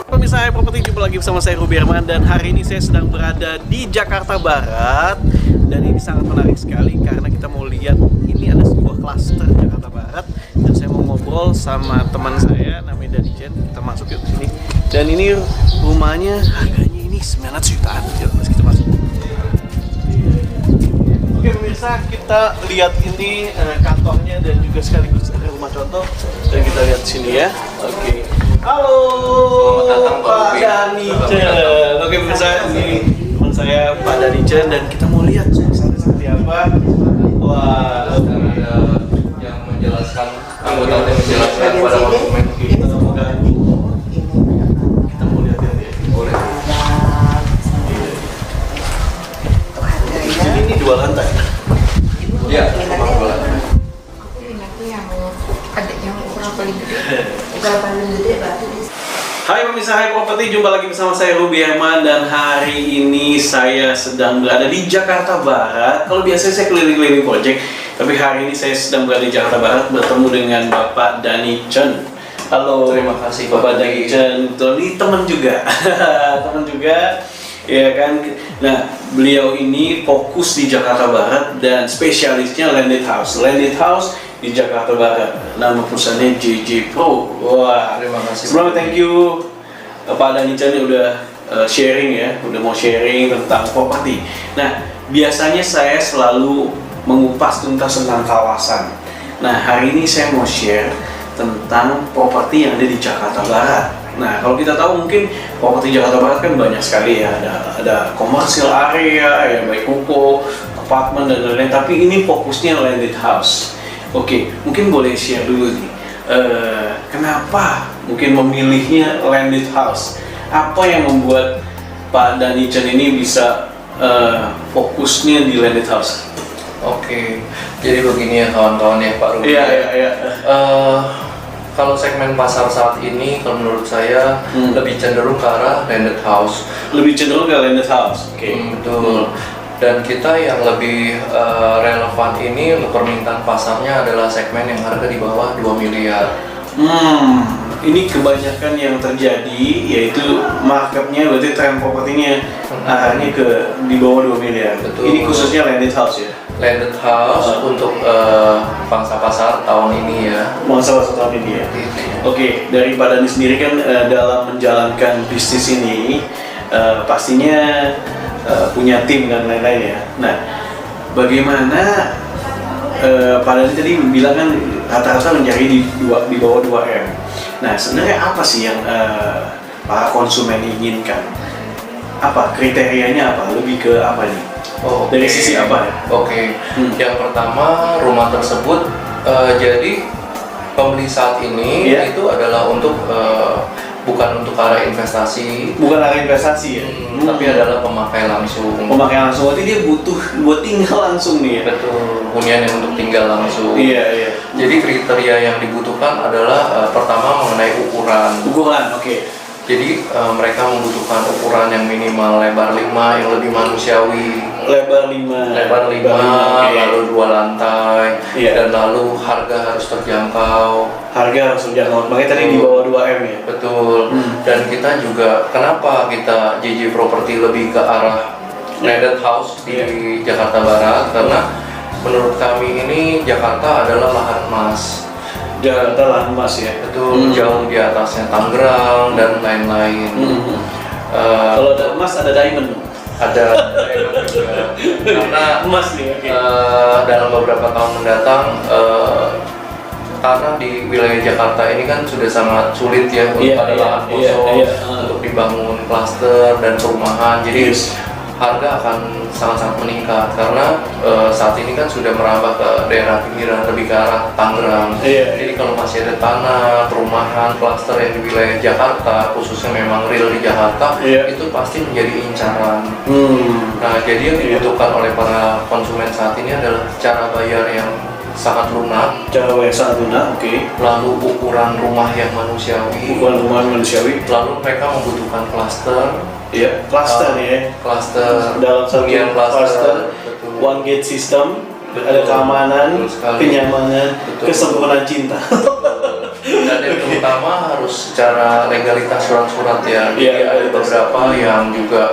Pemirsa Properti, jumpa lagi bersama saya Ruby Herman, dan hari ini saya sedang berada di Jakarta Barat. Dan ini sangat menarik sekali karena kita mau lihat, ini ada sebuah klaster Jakarta Barat, dan saya mau ngobrol sama teman saya namanya Danichen. Kita masuk yuk ke sini. Dan ini rumahnya harganya ini 900 jutaan. Yuk, kita masuk. Oke pemirsa, kita lihat ini kantornya dan juga sekaligus ada rumah contoh, dan kita lihat sini ya. Oke. Halo, Pak Danichen. Oke pemirsa, ini teman saya Pak Danichen, dan kita mau lihat suasana seperti apa. Wah, ada yang menjelaskan, anggota yang menjelaskan pada konsumen. Kita mau lihat ya. Boleh. Jadi ini 2 lantai. Iya, rumah bola. Aku minatnya yang ada yang ukuran paling gede. Ukuran paling gede berarti di. Hai pemirsa Hai Properti, jumpa lagi bersama saya Ruby Herman, dan hari ini saya sedang berada di Jakarta Barat. Kalau biasanya saya keliling-keliling project, tapi hari ini saya sedang berada di Jakarta Barat bertemu dengan Bapak Danichen. Halo. Terima kasih, Bapak Danichen. Ini teman juga, teman juga, ya kan. Nah, beliau ini fokus di Jakarta Barat dan spesialisnya landed house. Landed house di Jakarta Barat. Nama perusahaannya JJ Pro. Wah, Terima kasih. sebelumnya thank you Pak Danichen udah sharing ya, udah mau sharing tentang properti. Nah, biasanya saya selalu mengupas tuntas tentang kawasan. Nah, hari ini saya mau share tentang properti yang ada di Jakarta Barat. Nah, kalau kita tahu mungkin properti Jakarta Barat kan banyak sekali ya, ada commercial area, ya baik ruko, apartemen dan lain-lain. Tapi ini fokusnya landed house. Oke, mungkin boleh share dulu nih, kenapa mungkin memilihnya landed house? Apa yang membuat Pak Danichen ini bisa fokusnya di landed house? Oke, jadi begini ya kawan-kawan ya Pak Ruby. Iya. Kalau segmen pasar saat ini, kalau menurut saya lebih cenderung ke arah landed house. Lebih cenderung ke landed house. Oke. Betul. Dan kita yang lebih relevan ini untuk permintaan pasarnya adalah segmen yang harga di bawah 2 miliar. Ini kebanyakan yang terjadi, yaitu marketnya, berarti tren propertinya arahnya ke di bawah 2 miliar. Betul. Ini khususnya landed house ya? Landed house untuk pangsa pasar tahun ini ya. Masa tahun ini ya? Oke, dari Pak Dani sendiri kan dalam menjalankan bisnis ini pastinya punya tim dan lain-lain ya. Nah, bagaimana Pak Dani tadi bilang kan rata-rata mencari di bawah 2M. Nah, sebenarnya apa sih yang para konsumen inginkan? Apa kriterianya, apa lebih ke apa nih? Oh, dari sisi apa ya? Oke. Yang pertama, rumah tersebut jadi pembeli saat ini itu adalah untuk bukan untuk arah investasi. Bukan arah investasi ya? Tapi adalah pemakai langsung. Pemakai langsung, berarti dia butuh buat tinggal langsung nih ya? Betul, hunian yang untuk tinggal langsung. Iya. Jadi kriteria yang dibutuhkan adalah pertama mengenai ukuran. Ukuran, oke. Jadi mereka membutuhkan ukuran yang minimal lebar 5 yang lebih manusiawi. Lebar 5. Lebar 5, lalu 2 lantai, dan lalu harga harus terjangkau. Harga harus terjangkau, makanya tadi di bawah 2M ya? Betul. Dan kita juga, kenapa kita JJ Property lebih ke arah landed house di Jakarta Barat? Karena menurut kami ini Jakarta adalah lahan emas. Jakarta lahan emas ya? Betul, jauh di atasnya Tangerang dan lain-lain. Kalau ada emas ada diamond? Ada diamond juga. Karena emas nih, oke. Dalam beberapa tahun mendatang, karena di wilayah Jakarta ini kan sudah sangat sulit ya untuk ada lahan kosong untuk dibangun klaster dan perumahan. Jadi harga akan sangat-sangat meningkat karena saat ini kan sudah merambah ke daerah pinggiran, lebih ke arah Tangerang. Jadi kalau masih ada tanah, perumahan, klaster yang di wilayah Jakarta, khususnya memang real di Jakarta, itu pasti menjadi incaran. Nah, jadi yang dibutuhkan oleh para konsumen saat ini adalah cara bayar yang sangat lunak, Cara bayar sangat lunak, oke. lalu ukuran rumah yang manusiawi, Ukuran rumah manusiawi. lalu mereka membutuhkan klaster, Iya, cluster ya. klaster Dalam satu hunian cluster, betul. one gate system, ada keamanan, Betul sekali. kenyamanan, Betul. kesempurnaan cinta. Dan yang terutama harus secara legalitas surat-surat ya. Jadi Iya, ada legalitas. beberapa yang juga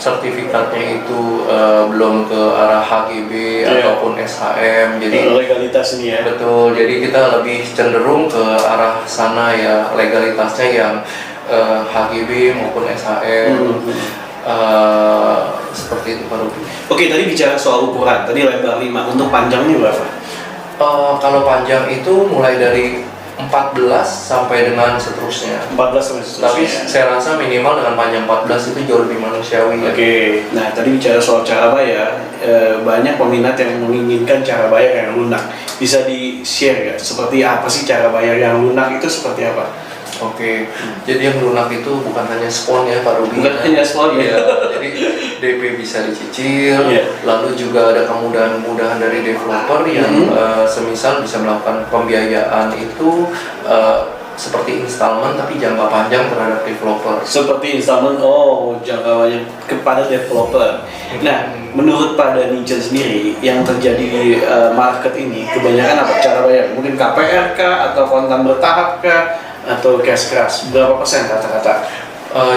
sertifikatnya itu belum ke arah HGB Iya. ataupun SHM. Jadi Legalitas ini ya. betul. Jadi kita lebih cenderung ke arah sana ya, legalitasnya yang HGB maupun SHM. Seperti itu Pak Ruby. Oke, tadi bicara soal ukuran. Tadi lebar 5. Untuk panjangnya berapa? Kalau panjang itu mulai dari 14 sampai dengan seterusnya. 14 sampai Tapi seterusnya. saya rasa minimal dengan panjang 14 itu jauh lebih manusiawi ya. Oke, nah tadi bicara soal cara bayar, banyak peminat yang menginginkan cara bayar yang lunak. Bisa di-share nggak? Seperti apa sih cara bayar yang lunak itu seperti apa? Oke, jadi yang lunak itu bukan hanya spon ya Pak Ruby. Bukan hanya spon, ya. Jadi DP bisa dicicil, Iya. lalu juga ada kemudahan-kemudahan dari developer yang semisal bisa melakukan pembiayaan itu seperti installment tapi jangka panjang terhadap developer. Seperti installment, jangka panjang kepada developer. Nah, menurut Pak Danijen sendiri, yang terjadi di market ini, kebanyakan apa cara bayar? Mungkin KPR kah, atau kontan bertahap kah, atau cash keras? Berapa persen rata-rata?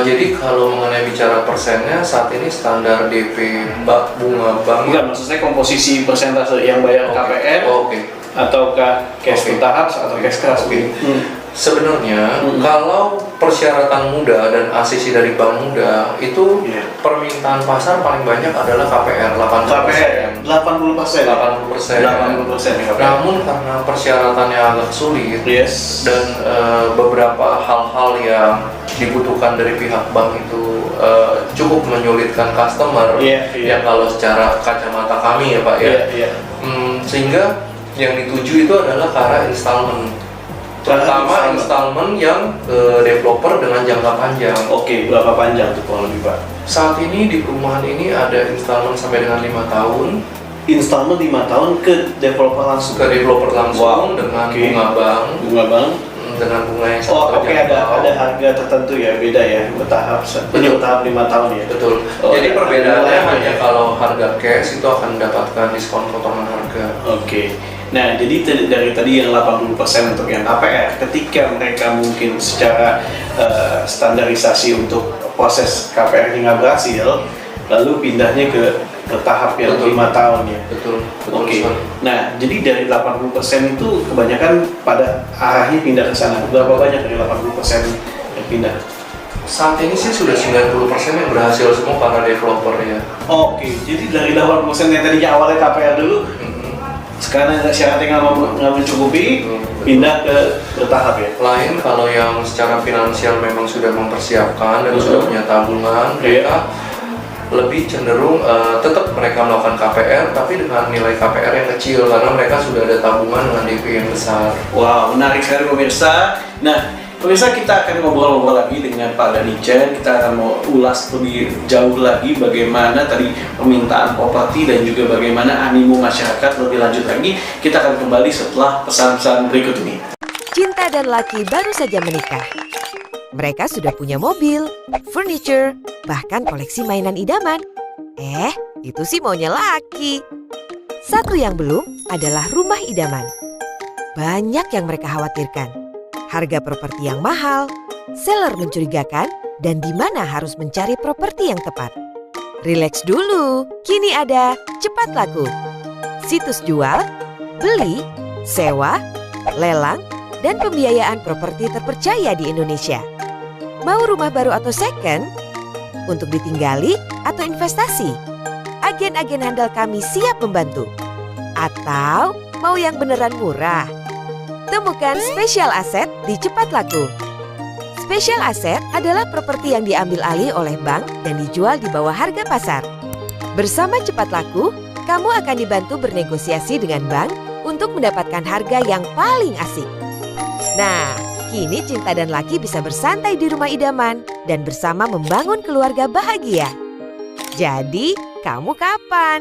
Jadi kalau mengenai bicara persennya, saat ini standar DP bunga bank. Bukan, maksud saya komposisi persentase yang bayar KPR, Oke. ataukah cash Oke. bertahap, atau cash keras? Oke. Hmm. Sebenarnya kalau persyaratan mudah dan ACC dari bank muda itu Iya. permintaan pasar paling banyak adalah KPR 80%. KPR 80%. 80%. 80% ya KPR. Namun karena persyaratannya agak sulit Yes. dan beberapa hal-hal yang dibutuhkan dari pihak bank itu cukup menyulitkan customer, Iya, iya. yang kalau secara kacamata kami ya Pak ya. Iya, iya. Sehingga yang dituju itu adalah ke arah installment, terutama installment yang developer dengan jangka panjang. Oke, berapa panjang tuh kalau lebih Pak? Saat ini di perumahan ini ada installment sampai dengan 5 tahun Installment 5 tahun ke developer langsung. ke developer langsung Wow. dengan Oke. bunga bank, Bunga bank. dengan bunga yang Oh, sangat oke, ada harga tertentu ya, beda ya, bertahap. Ini bertahap 5 tahun ya. Betul. Oh, Jadi ada perbedaannya harga hanya ya. kalau harga cash itu akan mendapatkan diskon potongan harga. Oke. Nah, jadi dari tadi yang 80% untuk yang KPR, ketika mereka mungkin secara standarisasi untuk proses KPR-nya nggak berhasil, lalu pindahnya ke tahap yang Betul. 5 tahun ya. Betul. Oke. sekali. Nah, jadi dari 80% itu kebanyakan pada arahnya pindah ke sana. Berapa banyak dari 80% yang pindah? Saat ini sih sudah 90% yang berhasil semua para developer ya. Oke, jadi dari 80% yang tadinya awalnya KPR dulu, sekarang syaratnya nggak mencukupi, pindah ke bertahap ya. Lain kalau yang secara finansial memang sudah mempersiapkan dan sudah punya tabungan, mereka lebih cenderung tetap mereka melakukan KPR tapi dengan nilai KPR yang kecil karena mereka sudah ada tabungan dengan DP yang besar. Wow, menarik sekali pemirsa. Nah, pemirsa, kita akan ngobrol-ngobrol lagi dengan Pak Danijen. Kita akan mau ulas lebih jauh lagi bagaimana tadi permintaan properti dan juga bagaimana animo masyarakat lebih lanjut lagi. Kita akan kembali setelah pesan-pesan berikut ini. Cinta dan laki baru saja menikah. Mereka sudah punya mobil, furniture, bahkan koleksi mainan idaman. Itu sih maunya laki. Satu yang belum adalah rumah idaman. Banyak yang mereka khawatirkan. Harga properti yang mahal, seller mencurigakan, dan di mana harus mencari properti yang tepat. Rileks dulu, kini ada Cepat Laku. Situs jual, beli, sewa, lelang, dan pembiayaan properti terpercaya di Indonesia. Mau rumah baru atau second? Untuk ditinggali atau investasi? Agen-agen handal kami siap membantu. Atau mau yang beneran murah? Temukan Special Asset di Cepat Laku. Special Asset adalah properti yang diambil alih oleh bank dan dijual di bawah harga pasar. Bersama Cepat Laku, kamu akan dibantu bernegosiasi dengan bank untuk mendapatkan harga yang paling asik. Nah, kini cinta dan laki bisa bersantai di rumah idaman dan bersama membangun keluarga bahagia. Jadi, kamu kapan?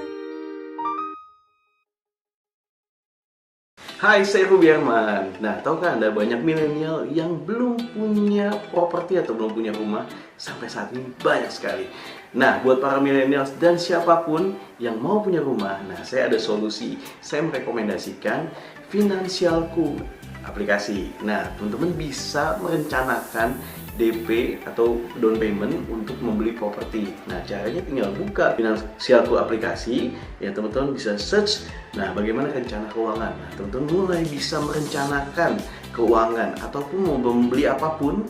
Hai, saya Ruby Herman. Nah, tahukah Anda banyak milenial yang belum punya properti atau belum punya rumah? Sampai saat ini banyak sekali. Nah, buat para milenial dan siapapun yang mau punya rumah, nah saya ada solusi. Saya merekomendasikan Finansialku aplikasi. Nah, teman-teman bisa merencanakan DP atau down payment untuk membeli properti. Nah, caranya tinggal buka Finansialku aplikasi, ya teman-teman bisa search. Nah, bagaimana rencana keuangan? Nah, teman-teman mulai bisa merencanakan keuangan ataupun mau membeli apapun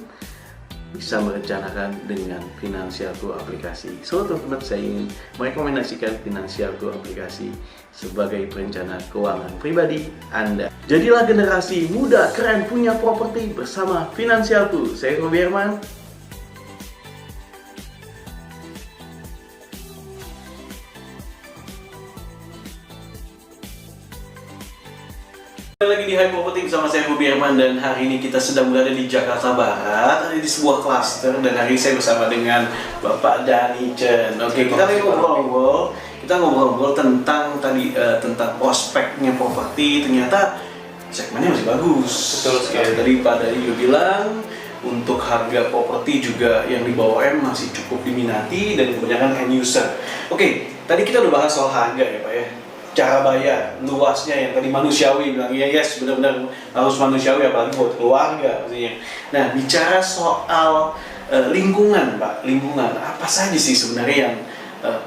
bisa merencanakan dengan Finansialku aplikasi. So, teman-teman, saya ingin merekomendasikan Finansialku aplikasi sebagai perencana keuangan pribadi Anda. Jadilah generasi muda keren punya properti bersama Finansialku. Saya Ruby Herman. Lagi di High Property bersama saya Ruby Herman, dan hari ini kita sedang berada di Jakarta Barat, ada di sebuah klaster, dan hari ini saya bersama dengan Bapak Dani Chen. Oke, kita lagi ngobrol tentang tentang prospeknya properti. Ternyata segmennya masih bagus. Betul sekali. Ya, tadi Pak Dani juga bilang untuk harga properti juga yang di bawah M masih cukup diminati dan kebanyakan end user. Oke, tadi kita udah bahas soal harga ya Pak ya. Cara bayar, luasnya yang tadi manusiawi bilang, ya yes benar-benar harus manusiawi apalagi buat keluarga maksudnya. Nah, bicara soal lingkungan Pak, lingkungan apa saja sih sebenarnya yang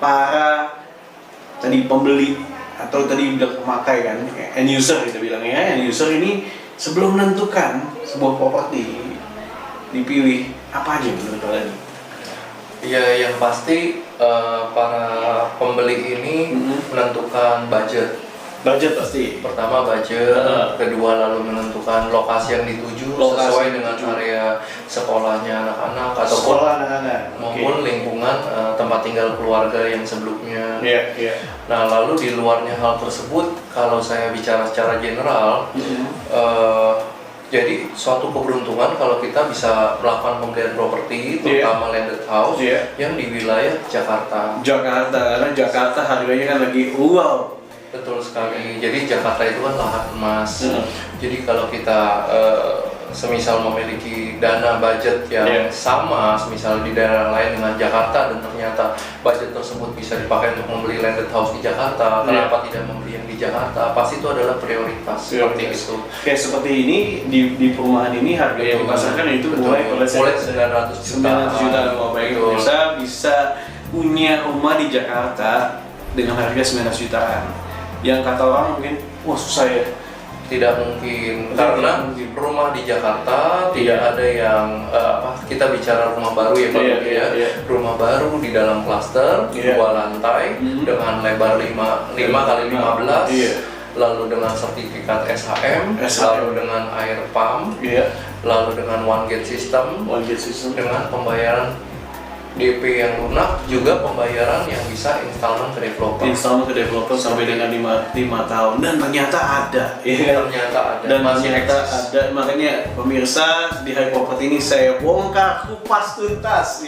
para tadi pembeli atau tadi udah pemakai kan, end user kita bilang ya, end user ini sebelum menentukan sebuah properti dipilih apa aja menurut kalian? Ya, yang pasti para pembeli ini menentukan budget. Budget pasti. Pertama budget, kedua lalu menentukan lokasi yang dituju sesuai dengan area sekolahnya anak-anak atau sekolah anak-anak maupun lingkungan tempat tinggal keluarga yang sebelumnya. Iya. Nah, lalu di luarnya hal tersebut, kalau saya bicara secara general, jadi suatu keberuntungan kalau kita bisa melakukan pembelian properti, terutama landed house yang di wilayah Jakarta. Karena Jakarta harganya kan lagi wow. Betul sekali. Jadi Jakarta itu kan lahan emas. Jadi kalau kita semisal memiliki dana budget yang sama, semisal di daerah lain dengan Jakarta, dan ternyata budget tersebut bisa dipakai untuk membeli landed house di Jakarta, kenapa tidak membeli yang di Jakarta? Pasti itu adalah prioritas. Seperti itu. Kayak seperti ini di perumahan ini harga yang dipasarkan itu mulai 900 juta. Baik, bisa punya rumah di Jakarta dengan harga 900 jutaan. Yang kata orang mungkin, wah susah ya. Tidak mungkin, karena rumah di Jakarta tidak ada yang kita bicara rumah baru ya Pak rumah baru di dalam klaster 2 lantai dengan lebar 5 kali 15 lalu dengan sertifikat SHM, lalu dengan air pump, lalu dengan one gate system, dengan pembayaran DP yang lunak, juga pembayaran yang bisa installment ke developer sampai dengan 5 tahun, dan ternyata ada makanya pemirsa di High Property ini saya bongkar kupas tuntas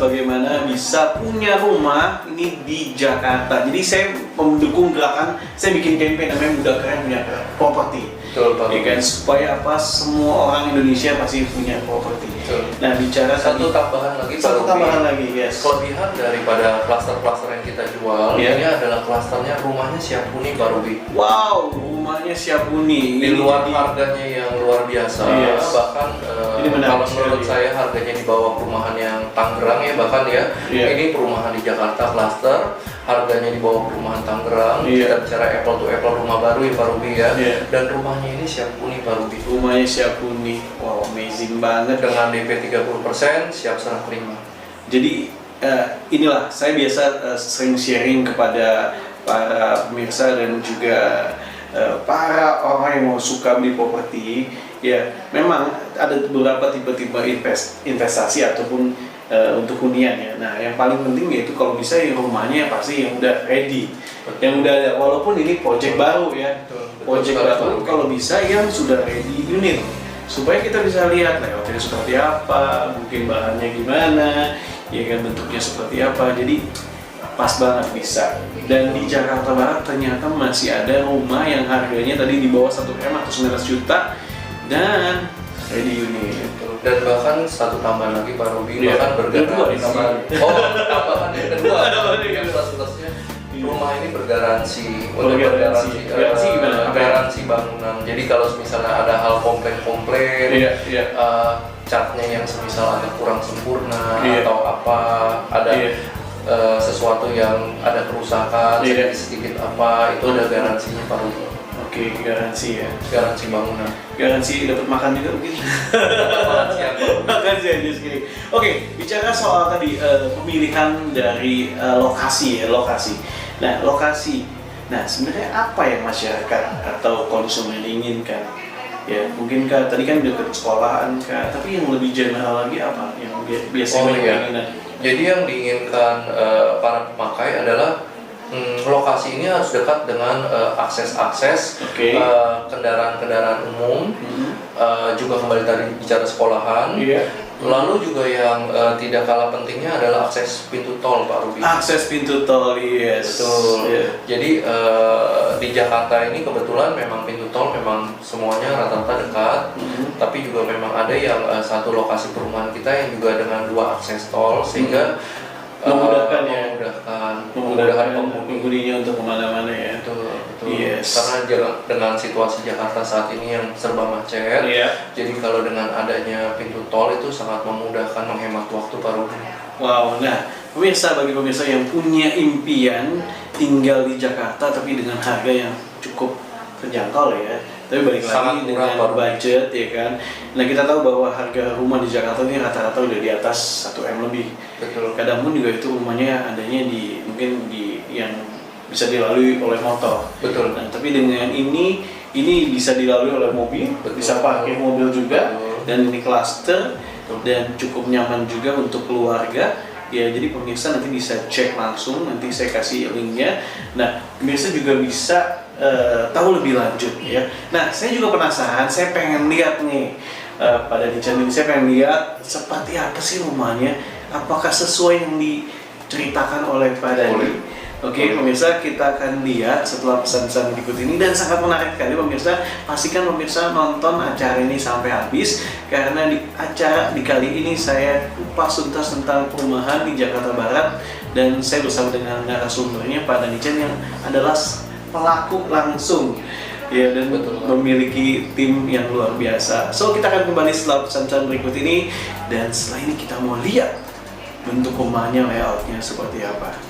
bagaimana bisa punya rumah ini di Jakarta. Jadi saya mendukung gerakan, saya bikin campaign namanya Muda Keren Punya Properti. Ya kan, supaya semua orang Indonesia pasti punya properti. Nah, bicara satu tambahan lagi, kelebihan daripada klaster-klaster yang kita jual ini adalah klasternya rumahnya siap huni Pak Ruby. Wow, rumahnya siap huni. Di luar harganya yang luar biasa, bahkan kalau menurut saya harganya di bawah perumahan yang Tangerang ya, bahkan ini perumahan di Jakarta klaster, harganya di bawah perumahan Tangerang. Kita bicara apple to apple rumah baru ya Pak Ruby dan rumahnya ini siap huni Pak Ruby. Rumahnya siap huni, wow, amazing banget. Dengan DP 30% siap serah terima. Jadi inilah saya biasa sering sharing kepada para pemirsa dan juga para orang yang mau suka beli properti. Ya, memang ada beberapa tipe-tipe investasi ataupun untuk hunian ya. Nah, yang paling penting yaitu kalau bisa rumahnya pasti yang udah ready, yang udah ada, walaupun ini project baru ya. Project baru kalau bisa yang sudah ready unit, supaya kita bisa lihat layoutnya seperti apa, mungkin bahannya gimana, ya kan, bentuknya seperti apa. Jadi pas banget bisa. Dan di Jakarta Barat ternyata masih ada rumah yang harganya tadi di bawah 1M atau 19 juta dan ready unit. Dan bahkan satu tambahan lagi Pak Robi, Iya. bahkan bergaransi. Tambahan. Oh, tambahan yang kedua. Tambahan yang Yang kedua. plus-plusnya rumah ini bergaransi. Untuk Bergaransi. Garansi gimana? Garansi bangunan. Jadi kalau misalnya ada hal komplain-komplain, Iya. catnya yang semisal agak kurang sempurna Iya. atau apa, ada Iya. sesuatu yang ada kerusakan Iya. sedikit apa, itu ada garansinya Pak Robi. Oke, garansi ya. Garansi bangunan. Garansi dapat makan juga mungkin. Garansi apa? Makan sih aja segini. Oke, bicara soal tadi pemilihan dari lokasi ya, lokasi. Nah, lokasi. Nah, sebenarnya apa yang masyarakat atau konsumen inginkan? Ya, mungkin Kak, tadi kan dekat sekolahan Kak, tapi yang lebih general lagi apa yang biasanya Oh, iya. keinginan? Jadi yang diinginkan para pemakai adalah lokasi ini harus dekat dengan akses-akses Oke. kendaraan-kendaraan umum, juga kembali tadi bicara sekolahan. Iya. Lalu juga yang tidak kalah pentingnya adalah akses pintu tol Pak Ruby. Akses pintu tol, yes. Betul. Iya. Jadi di Jakarta ini kebetulan memang pintu tol memang semuanya rata-rata dekat, tapi juga memang ada yang satu lokasi perumahan kita yang juga dengan 2 akses tol sehingga Memudahkan ya. memudahkan pengemudi. Penggunanya untuk kemana-mana ya. Betul. Yes. Karena dengan situasi Jakarta saat ini yang serba macet, Iya. jadi kalau dengan adanya pintu tol itu sangat memudahkan, menghemat waktu Pak Ruby. Wow, nah pemirsa, bagi pemirsa yang punya impian tinggal di Jakarta tapi dengan harga yang cukup terjangkau lah ya. Tapi balik Sangat lagi murah, dengan Pak. budget ya kan. Nah kita tahu bahwa harga rumah di Jakarta ini rata-rata udah di atas 1M lebih. Betul. Kadang pun juga itu rumahnya adanya di mungkin di yang bisa dilalui oleh motor. Betul. Nah, tapi dengan ini bisa dilalui oleh mobil, Betul. bisa pakai mobil juga, Betul. dan ini cluster Betul. dan cukup nyaman juga untuk keluarga. Ya, jadi pemirsa nanti bisa cek langsung, nanti saya kasih linknya. Nah, pemirsa juga bisa tahu lebih lanjut ya. Nah, saya juga penasaran, saya pengen lihat nih pada di channel ini, saya pengen lihat seperti apa sih rumahnya, apakah sesuai yang diceritakan oleh Pak Dani. Boleh. Oke, pemirsa, kita akan lihat setelah pesan-pesan berikut ini dan sangat menarik sekali pemirsa. Pastikan pemirsa nonton acara ini sampai habis karena di acara di kali ini saya kupas tuntas tentang perumahan di Jakarta Barat dan saya bersama dengan narasumbernya Pak Dani Chen yang adalah pelaku langsung ya dan Betul. memiliki tim yang luar biasa. So kita akan kembali setelah pesan-pesan berikut ini dan setelah ini kita mau lihat bentuk rumahnya, layoutnya seperti apa.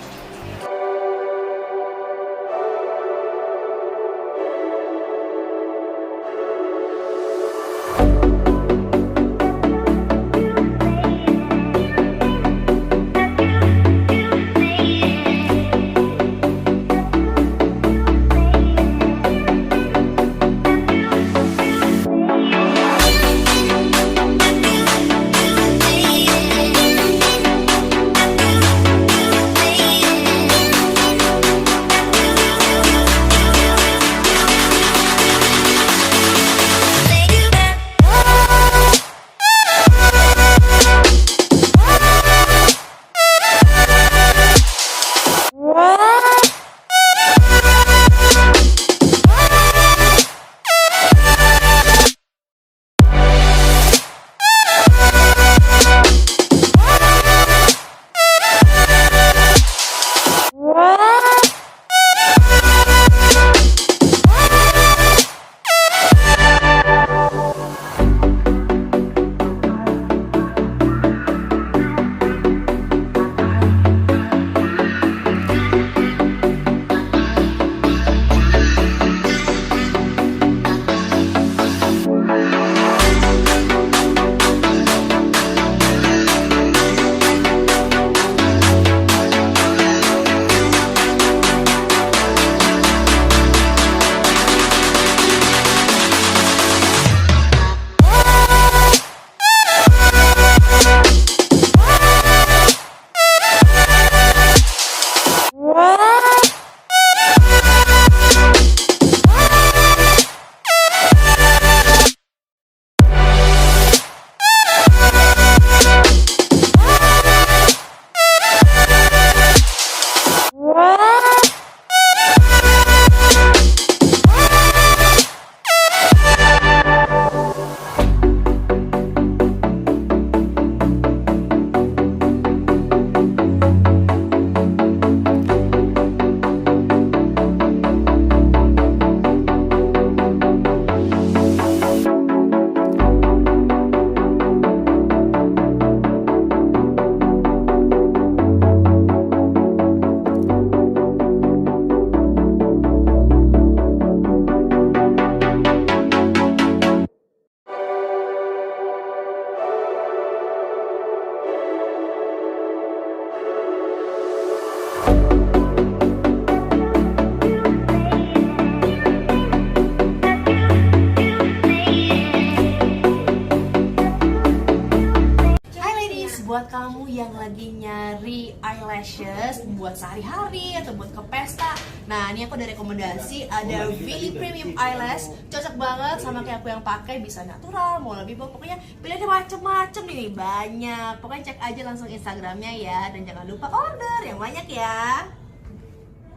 kamu yang lagi nyari eyelashes buat sehari-hari atau buat ke pesta. Nah, ini aku ada rekomendasi, ada Vili Premium Eyelash. Cocok banget sama kayak aku yang pakai, bisa natural, mau lebih bold. Pokoknya pilihannya macem-macem nih, banyak. Pokoknya cek aja langsung Instagramnya ya. Dan jangan lupa order yang banyak ya.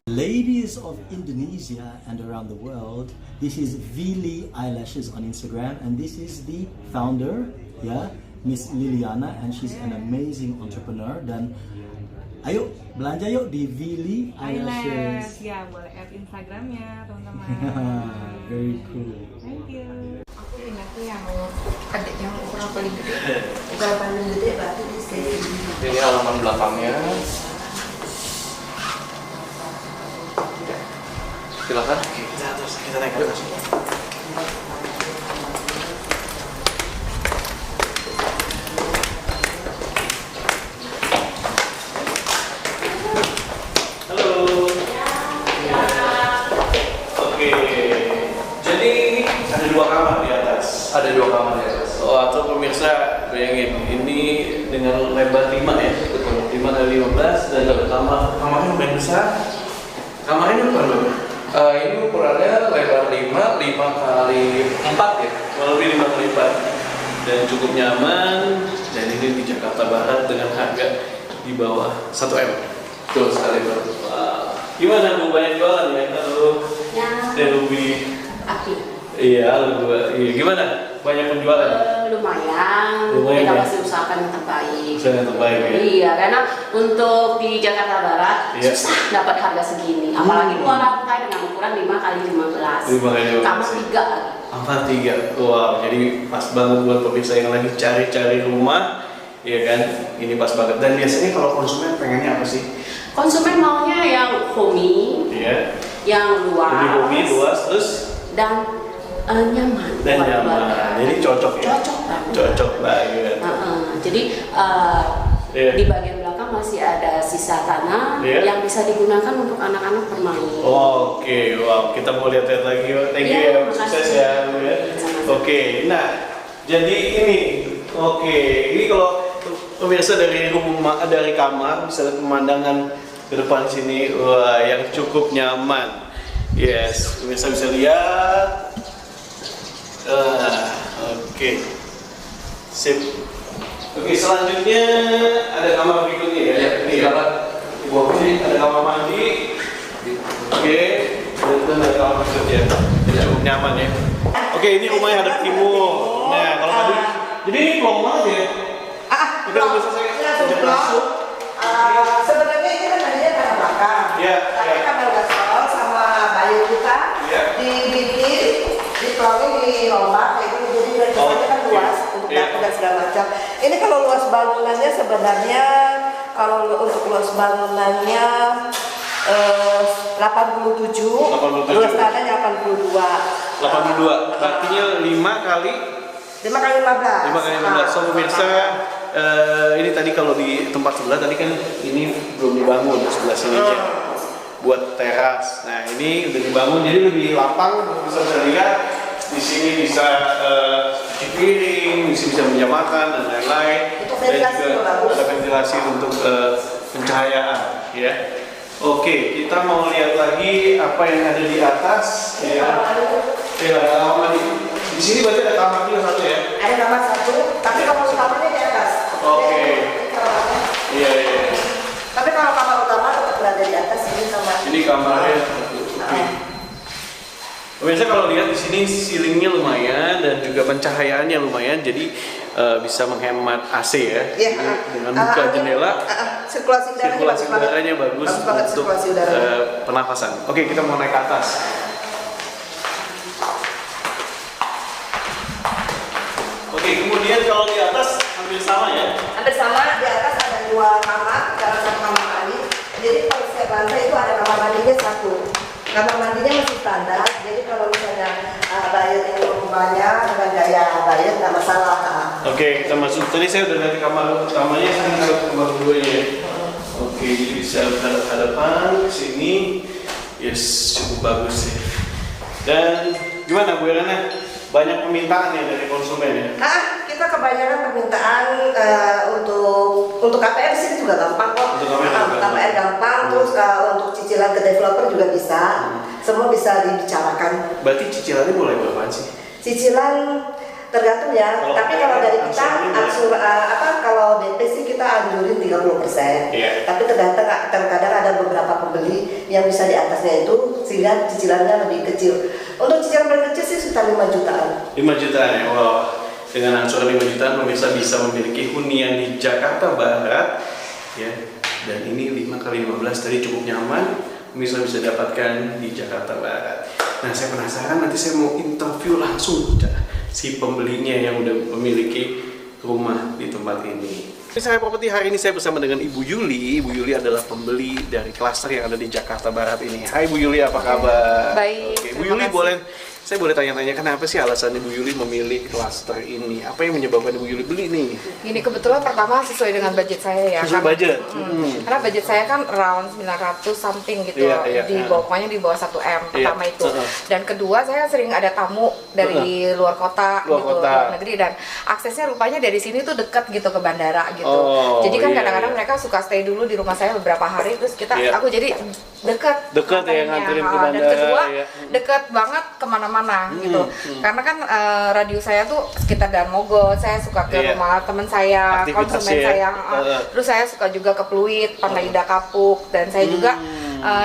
Ladies of Indonesia and around the world, this is Vili Eyelashes on Instagram, and this is the founder, Miss Liliana, and she's an amazing entrepreneur. Dan ayo belanja yuk di Vili Eyelashes. Ya, boleh add Instagramnya teman-teman. Very cool. Thank you. Aku ini tuh yang adik yang ukuran paling gede. Ukuran paling gede berarti di sini. Ini halaman belakangnya. Silakan. Kita naik ke atas. Halo. Oke. Jadi ada 2 kamar di atas. Ada 2 kamar di atas. Oh, atau pemirsa bayangin ini dengan lebar 5 ya. 5 kali 15 dan ada kamarnya lumayan besar. Kamarnya berapa? Ini ukurannya lebar 5 kali 4 ya. Kurang lebih 5 kali 4 dan cukup nyaman. Dan ini di Jakarta Barat dengan harga di bawah 1 M. Betul sekali, Bro. Wow. Gimana Bu, banyak jualan ya? Halo. Ya, Ruby. api. Iya, halo Bu. Iya, gimana? Banyak penjualan? Lumayan. Lumayan, Kita ya? masih usahakan yang terbaik. Usaha yang terbaik, ya? Iya, karena untuk di Jakarta Barat Iya. susah dapat harga segini. Apalagi 2 lantai dengan ukuran 5 kali 15. 5 kali 15. Kamar 3 lagi. Kamar 3. Wow, jadi pas banget buat pemirsa yang lagi cari-cari rumah. Iya kan? Ini pas banget. Dan biasanya kalau konsumen pengennya apa sih? Konsumen maunya yang homey, Iya. yang luas, Lebih hobi, luas, terus dan nyaman. dan buat nyaman. keluarga. Jadi cocok ya? Cocok banget. Cocok banget. Jadi Iya. di bagian belakang masih ada sisa tanah Iya. yang bisa digunakan untuk anak-anak bermain. Oke, wow, kita mau lihat-lihat lagi. Thank you Iya, ya, makasih. sukses ya. Bu, ya. Sama-sama. Oke, nah, jadi ini, ini kalau pemirsa dari rumah, dari kamar bisa lihat pemandangan ke depan sini, wah, yang cukup nyaman. Yes, pemirsa bisa lihat. Oke, sip. Oke, selanjutnya ada kamar berikutnya ya. Ya, Ini ya. silakan. Ini ada kamar mandi. Oke, dan ada kamar kerja. Jadi cukup nyaman ya. Oke, ini rumahnya hadap timur. Nah, kalau tadi, jadi ini pelong banget ya. Kita udah selesai sejak masuk. Sebenarnya ini kan tadinya tanah belakang. Iya, Tapi iya. karena udah soal sama bayi kita Iya. dibikin, dipelongin, dirombak kayak gitu. Jadi dari sana kan luas untuk Iya. dapur dan segala macam. Ini kalau luas bangunannya sebenarnya kalau untuk luas bangunannya 87, 87. luas tanahnya 82. 82, artinya 5 kali 5 kali 15. 5 kali 15. So pemirsa, ini tadi kalau di tempat sebelah tadi kan ini belum dibangun sebelah sini aja buat teras. Nah ini udah dibangun jadi lebih lapang, bisa lihat di sini bisa cuci piring, di sini bisa menjamakan dan lain-lain. Untuk Dan ventilasi juga juga bagus. ada ventilasi untuk pencahayaan, ya. Oke, kita mau lihat lagi apa yang ada di atas. Ya, ada kamar mandi. Di sini berarti ada kamar juga satu ya. Ada kamar satu, tapi kamar utamanya di atas. Oke. Iya, iya. Tapi kalau kamar utama tetap berada di atas ini sama. Ini kamarnya. Oke. Pemirsa kalau lihat di sini ceilingnya lumayan dan juga pencahayaannya lumayan, jadi bisa menghemat AC ya. Iya. Jadi dengan buka jendela, Sirkulasi udaranya sirkulasi bagus banget. udaranya bagus banget untuk sirkulasi udara. pernafasan. Oke, kita mau naik ke atas. Oke, kemudian kalau di atas hampir sama ya. Hampir sama, di atas ada 2 kamar, dalam 1 kamar mandi. Jadi kalau setiap lantai itu ada kamar mandinya 1. Kamar mandinya masih standar, jadi kalau misalnya bayar yang rumahnya dengan gaya bayar nggak masalah. Oke, kita masuk. Tadi saya udah dari kamar utamanya, sekarang ke kamar keduanya. Oke, jadi bisa hadap-hadapan ke sini. Yes, cukup bagus ya. Dan gimana Bu Irana? Banyak permintaan ya dari konsumen ya? Kita kebanyakan permintaan untuk KPR sih juga gampang kok. Untuk KPR gampang, terus untuk cicilan ke developer juga bisa. Semua bisa dibicarakan. Berarti cicilannya mulai berapaan sih? Cicilan tergantung ya. Tapi kalau dari kita kalau DP sih kita anjurin 30%. Iya. Tapi terkadang ada beberapa pembeli yang bisa di atasnya itu sehingga cicilannya lebih kecil. Untuk cicilan paling kecil sih sekitar 5 jutaan. 5 jutaan ya. Wow. Dengan angsuran 5 jutaan pemirsa bisa memiliki hunian di Jakarta Barat ya. Dan ini 5 kali 15 tadi cukup nyaman. Pemirsa bisa dapatkan di Jakarta Barat. Nah, saya penasaran, nanti saya mau interview langsung si pembelinya yang udah memiliki rumah di tempat ini. Saya Properti hari ini saya bersama dengan Ibu Yuli. Ibu Yuli adalah pembeli dari klaster yang ada di Jakarta Barat ini. Hai Bu Yuli, apa kabar? Baik. Oke, Bu Yuli saya boleh tanya-tanya kenapa sih alasan Ibu Yuli memilih klaster ini? Apa yang menyebabkan Ibu Yuli beli nih? Ini kebetulan pertama sesuai dengan budget saya ya. Sesuai budget? Karena budget saya kan around 900 something gitu. Iya, Pokoknya di bawah 1M pertama itu. Dan kedua saya sering ada tamu dari luar kota luar negeri, dan aksesnya rupanya dari sini tuh dekat gitu ke bandara gitu. Jadi kan kadang-kadang mereka suka stay dulu di rumah saya beberapa hari, terus aku jadi dekat ya nganterin ke bandara. Dan kedua dekat banget kemana-mana gitu. Karena kan radius saya tuh sekitar Darmogot, saya suka ke rumah teman saya, konsumen saya. Terus saya suka juga ke Pluit, Pantai Indah Kapuk, dan saya juga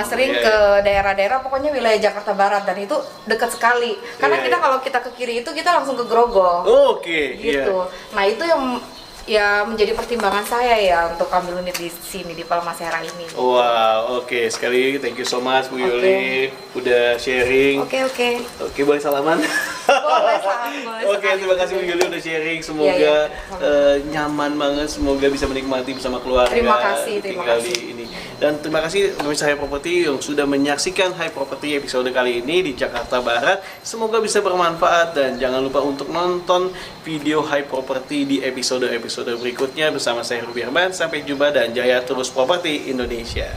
sering ke daerah-daerah pokoknya wilayah Jakarta Barat, dan itu dekat sekali. Karena kalau kita ke kiri itu kita langsung ke Grogol. Gitu. Nah, itu yang menjadi pertimbangan saya ya untuk ambil unit di sini di Palmaserah ini. Wow, oke. Sekali thank you so much Bu Yuli udah sharing. Oke, boleh salaman? Boleh salaman. Oke, terima kasih Bu Yuli udah sharing. Semoga nyaman banget, semoga bisa menikmati bersama keluarga. Terima kasih. Ini. Dan terima kasih pemirsa Hai Property yang sudah menyaksikan Hai Property episode kali ini di Jakarta Barat. Semoga bisa bermanfaat, dan jangan lupa untuk nonton video Hai Property di episode berikutnya bersama saya Ruby Herman. Sampai jumpa dan jaya terus Properti Indonesia.